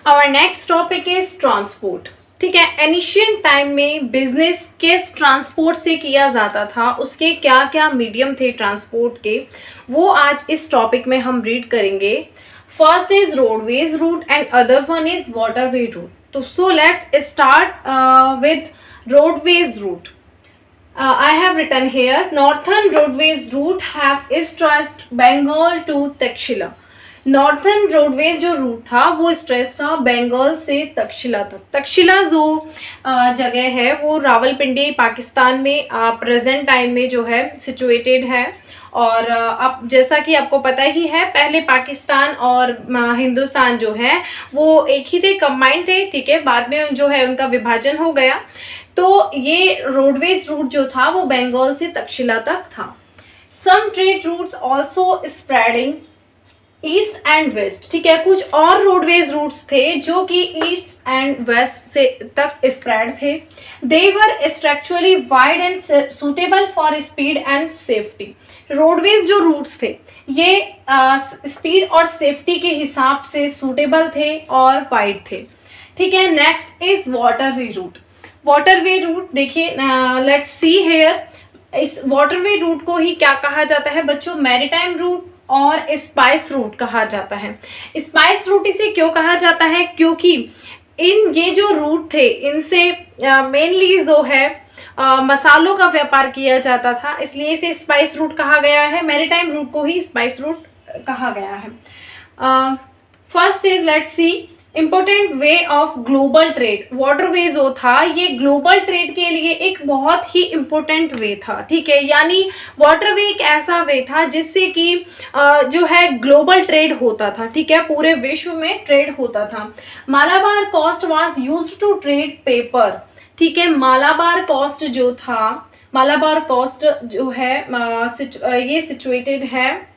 Our next topic is transport. ठीक है, ancient time में बिजनेस किस ट्रांसपोर्ट से किया जाता था, उसके क्या क्या मीडियम थे ट्रांसपोर्ट के, वो आज इस टॉपिक में हम रीड करेंगे। First is roadways route and other one is waterway route. तो so let's start with roadways route. I have written here, Northern Roadways route have stretched Bengal to Takshila. Northern roadways जो root था वो stretch था बंगाल से तक्षशिला तक। तक्षशिला जो जगह है वो रावलपिंडी पाकिस्तान में प्रेजेंट टाइम में जो है सिचुएटेड है। और अब जैसा कि आपको पता ही है, पहले पाकिस्तान और हिंदुस्तान जो है वो एक ही थे, कंबाइंड थे। ठीक है, बाद में जो है उनका विभाजन हो गया। तो ये रोडवेज रूट जो था वो बंगाल से तक्षशिला तक था। Some trade routes also spreading east and west. ठीक है, कुछ और रोडवेज रूट्स थे जो कि ईस्ट एंड वेस्ट से तक स्प्रेड थे। They were structurally wide and suitable for speed and safety. Roadways जो रूट्स थे ये स्पीड और सेफ्टी के हिसाब से सूटेबल थे और वाइड थे। ठीक है, next is waterway route. Waterway route देखिए, लेट्स सी हेयर, इस वाटरवे रूट को ही क्या कहा जाता है बच्चों? मैरीटाइम रूट और स्पाइस रूट कहा जाता है। स्पाइस रूट इसे क्यों कहा जाता है? क्योंकि ये जो रूट थे इनसे मेनली जो है मसालों का व्यापार किया जाता था, इसलिए इसे स्पाइस रूट कहा गया है। मैरीटाइम रूट को ही स्पाइस रूट कहा गया है। First is let's see important way of global trade. Waterway जो था ये ग्लोबल ट्रेड के लिए एक बहुत ही इम्पोर्टेंट वे था। ठीक है, यानी वाटरवे एक ऐसा वे था जिससे कि जो है ग्लोबल ट्रेड होता था। ठीक है, पूरे विश्व में ट्रेड होता था। Malabar coast was used to trade pepper. ठीक है, मालाबार कोस्ट जो था, मालाबार कोस्ट जो है ये सिचुएटेड है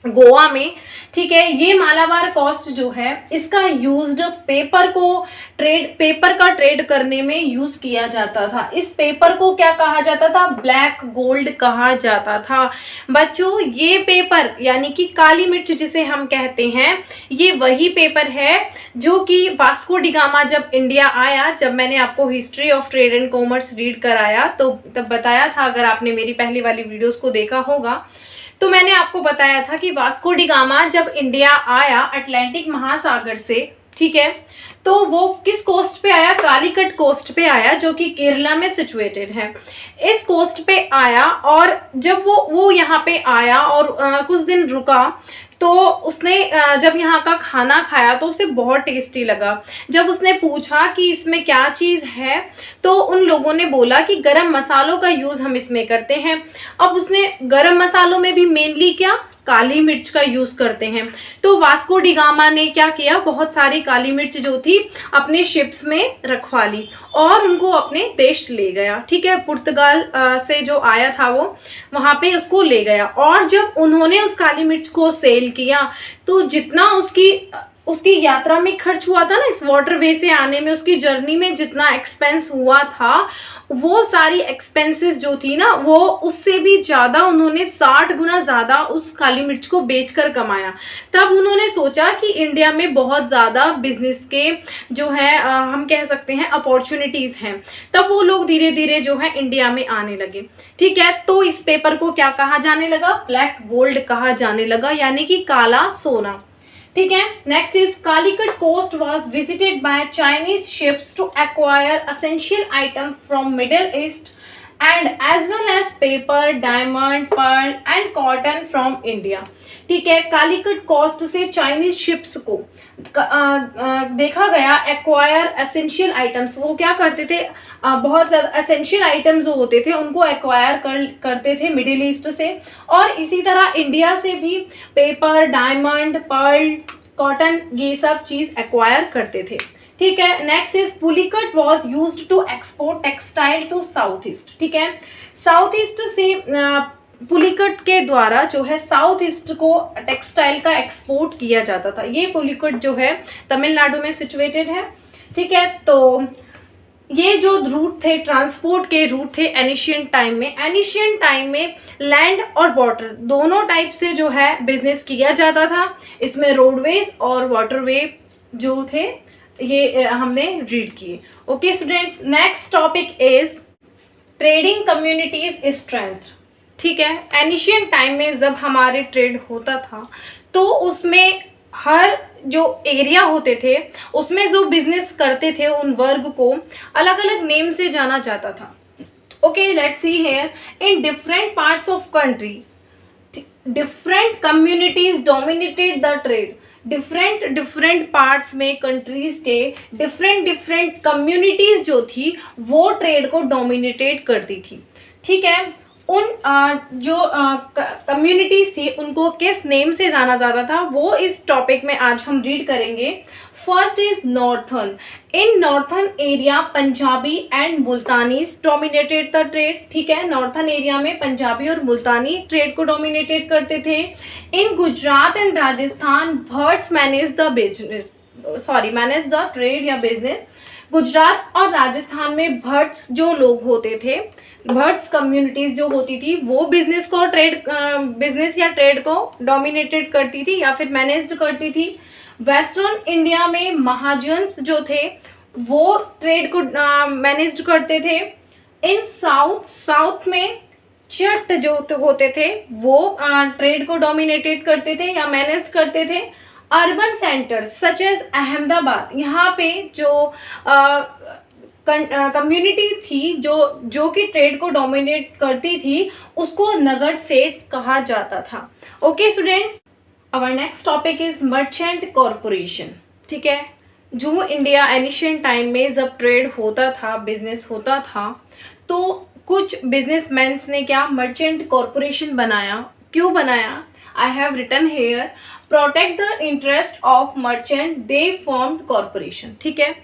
गोवा में। ठीक है, ये मालाबार कोस्ट जो है इसका यूज्ड पेपर का ट्रेड करने में यूज किया जाता था। इस पेपर को क्या कहा जाता था? ब्लैक गोल्ड कहा जाता था। बच्चों, ये पेपर यानी कि काली मिर्च जिसे हम कहते हैं, ये वही पेपर है जो कि वास्को डी गामा जब इंडिया आया, जब मैंने आपको history of trade and commerce read कराया तो तब बताया था, अगर आपने मेरी पहली वाली वीडियोस को देखा होगा तो मैंने आपको बताया था कि वास्को डी गामा जब इंडिया आया अटलांटिक महासागर से, ठीक है, तो वो किस कोस्ट पे आया? कालीकट कोस्ट पे आया जो कि केरला में सिचुएटेड है। इस कोस्ट पे आया और जब वो यहाँ पे आया और कुछ दिन रुका तो उसने जब यहाँ का खाना खाया तो उसे बहुत टेस्टी लगा। जब उसने पूछा कि इसमें क्या चीज़ है तो उन लोगों ने बोला कि गरम मसालों का यूज़ हम इसमें करते हैं। अब उसने गरम मसालों में भी मेनली क्या? काली मिर्च का यूज़ करते हैं। तो वास्को डी गामा ने क्या किया? बहुत सारी काली मिर्च जो थी अपने शिप्स में रखवा ली और उनको अपने देश ले गया। ठीक है, पुर्तगाल से जो आया था वो वहाँ पे उसको ले गया और जब उन्होंने उस काली मिर्च को सेल किया तो जितना उसकी यात्रा में खर्च हुआ था ना, इस वाटरवे से आने में, उसकी जर्नी में जितना एक्सपेंस हुआ था, वो सारी एक्सपेंसेस जो थी ना वो उससे भी ज़्यादा उन्होंने 60 गुना ज़्यादा उस काली मिर्च को बेचकर कमाया। तब उन्होंने सोचा कि इंडिया में बहुत ज़्यादा बिजनेस के जो है हम कह सकते हैं अपॉर्चुनिटीज़ हैं। तब वो लोग धीरे धीरे जो है इंडिया में आने लगे। ठीक है, तो इस पेपर को क्या कहा जाने लगा? ब्लैक गोल्ड कहा जाने लगा, यानी कि काला सोना। ठीक है, next is Calicut coast was visited by Chinese ships to acquire essential item from Middle East and as well as pepper, diamond, pearl and cotton from India. ठीक है, कालीकट कोस्ट से चाइनीज शिप्स को देखा गया एक्वायर एसेंशियल आइटम्स। वो क्या करते थे? बहुत ज़्यादा एसेंशियल आइटम्स जो होते थे उनको एक्वायर करते थे मिडिल ईस्ट से, और इसी तरह इंडिया से भी पेपर, डायमंड, पर्ल, कॉटन, ये सब चीज़ एक्वायर करते थे। ठीक है, next is Pulicat was used to export textile to south east. ठीक है, साउथ ईस्ट से पुलिकट के द्वारा जो है साउथ ईस्ट को टेक्सटाइल का एक्सपोर्ट किया जाता था। ये पुलिकट जो है तमिलनाडु में सिचुएटेड है। ठीक है, तो ये जो रूट थे, ट्रांसपोर्ट के रूट थे एनिशियंट टाइम में लैंड और वाटर दोनों टाइप से जो है बिजनेस किया जाता था। इसमें रोडवेज और वाटरवे जो थे ये हमने रीड किए। Okay students, next topic is trading communities strength. ठीक है, एनिशियंट टाइम में जब हमारे ट्रेड होता था तो उसमें हर जो एरिया होते थे उसमें जो बिजनेस करते थे उन वर्ग को अलग अलग नेम से जाना जाता था। Okay, let's see here, in different parts of country different communities dominated the trade. Different different parts में कंट्रीज के डिफरेंट डिफरेंट कम्युनिटीज जो थी वो ट्रेड को डोमिनेटेड करती थी। ठीक है, उन जो कम्युनिटीज थी उनको किस नेम से जाना जाता था वो इस टॉपिक में आज हम रीड करेंगे। First is northern. In northern area Punjabi and Multanis dominated the trade. ठीक है, नॉर्थन एरिया में पंजाबी और मुल्तानी ट्रेड को डोमिनेटेड करते थे। In Gujarat and Rajasthan Bhatts manage the business, manage the trade या बिजनेस। गुजरात और राजस्थान में भट्ट्स जो लोग होते थे, भट्ट्स कम्युनिटीज जो होती थी वो बिजनेस को बिजनेस या ट्रेड को डोमिनेटेड करती थी या फिर मैनेज्ड करती थी। वेस्टर्न इंडिया में महाजन्स जो थे वो ट्रेड को मैनेज्ड करते थे। इन साउथ में जट जो होते थे वो ट्रेड को डोमिनेटेड करते थे या मैनेज करते थे। Urban centres such as Ahmedabad, यहाँ पे जो कम्युनिटी थी जो कि ट्रेड को डोमिनेट करती थी उसको नगर सेट्स कहा जाता था। Okay students, our next topic is merchant corporation. ठीक है, जो इंडिया एनिशियंट टाइम में जब ट्रेड होता था, बिजनेस होता था, तो कुछ बिजनेसमैन्स ने क्या मर्चेंट कॉरपोरेशन बनाया। क्यों बनाया? I have written here, protect the interest of merchant they formed corporation. ठीक है,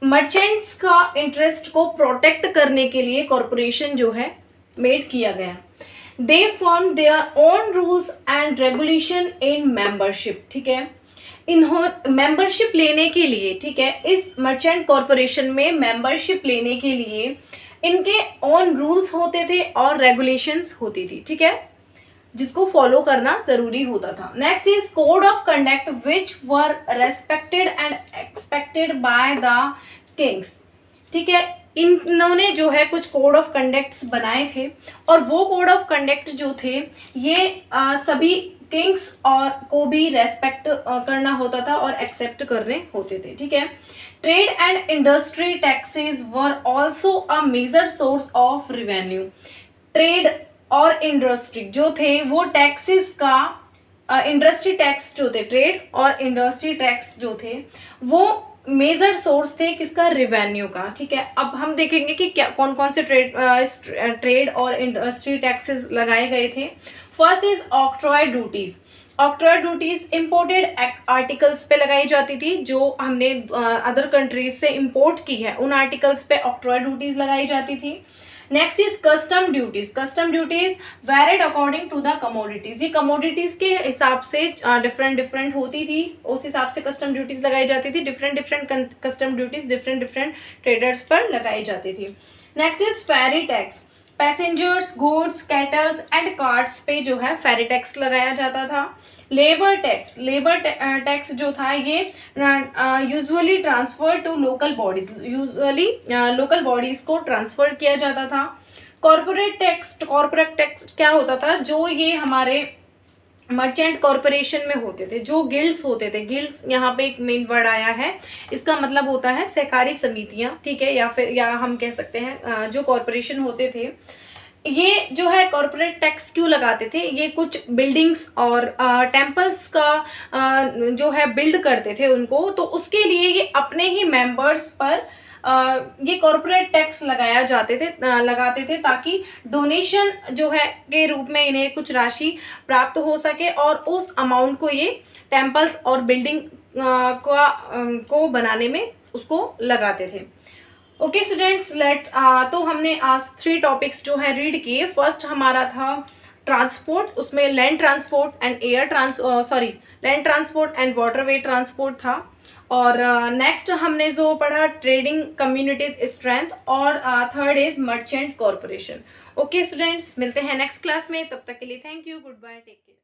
मर्चेंट्स का इंटरेस्ट को प्रोटेक्ट करने के लिए कॉरपोरेशन जो है मेड किया गया। They form their own rules and regulation in membership. ठीक है, मेंबरशिप लेने के लिए, ठीक है, इस मर्चेंट कॉरपोरेशन में मेंबरशिप लेने के लिए इनके ओन रूल्स होते थे और रेगुलेशंस होती थी। ठीक है, जिसको फॉलो करना जरूरी होता था। Next is code of conduct which were respected and expected by the Kings. ठीक है, इन्होंने जो है कुछ कोड ऑफ कंडक्ट्स बनाए थे और वो कोड ऑफ कंडक्ट जो थे ये सभी किंग्स और को भी रेस्पेक्ट करना होता था और एक्सेप्ट करने होते थे। ठीक है, trade and industry taxes were also a major source of revenue. Trade और इंडस्ट्री जो थे वो टैक्सेस का इंडस्ट्री टैक्स जो थे, ट्रेड और इंडस्ट्री टैक्स जो थे वो मेजर सोर्स थे किसका? रिवेन्यू का। ठीक है, अब हम देखेंगे कि क्या कौन कौन से ट्रेड और इंडस्ट्री टैक्सेस लगाए गए थे। First is octroi duties. Octroi duties imported articles पे लगाई जाती थी जो हमने अदर कंट्रीज से इंपोर्ट की है, उन आर्टिकल्स पे ऑक्ट्रॉय ड्यूटीज लगाई जाती थी। Next is custom duties. Custom duties varied according to the commodities. ये कमोडिटीज के हिसाब से डिफरेंट डिफरेंट होती थी, उस हिसाब से कस्टम ड्यूटीज लगाई जाती थी। Different different custom duties different different traders पर लगाई जाती थी। Next is ferry tax. Passengers, goods, cattles and carts पे जो है फेरी टैक्स लगाया जाता था। Labour tax. लेबर टैक्स जो था ये usually transfer to local bodies, usually local bodies को ट्रांसफर किया जाता था। Corporate tax. कॉर्पोरेट टैक्स क्या होता था? जो ये हमारे मर्चेंट कॉरपोरेशन में होते थे, जो गिल्ड्स होते थे, गिल्ड्स यहाँ पे एक मेन वर्ड आया है, इसका मतलब होता है सहकारी समितियाँ। ठीक है, या हम कह सकते हैं जो कॉरपोरेशन होते थे ये जो है कॉरपोरेट टैक्स क्यों लगाते थे? ये कुछ बिल्डिंग्स और टेम्पल्स का जो है बिल्ड करते थे उनको, तो उसके लिए ये अपने ही मेंबर्स पर ये कॉरपोरेट टैक्स लगाते थे ताकि डोनेशन जो है के रूप में इन्हें कुछ राशि प्राप्त हो सके और उस अमाउंट को ये टेम्पल्स और बिल्डिंग को बनाने में उसको लगाते थे। ओके स्टूडेंट्स, लेट्स तो हमने आज 3 टॉपिक्स जो है रीड किए। फर्स्ट हमारा था ट्रांसपोर्ट, उसमें land transport and land transport and waterway transport था। और नेक्स्ट हमने जो पढ़ा ट्रेडिंग कम्युनिटीज स्ट्रेंथ और third is merchant corporation. Okay students, मिलते हैं नेक्स्ट क्लास में, तब तक के लिए thank you, goodbye, take care.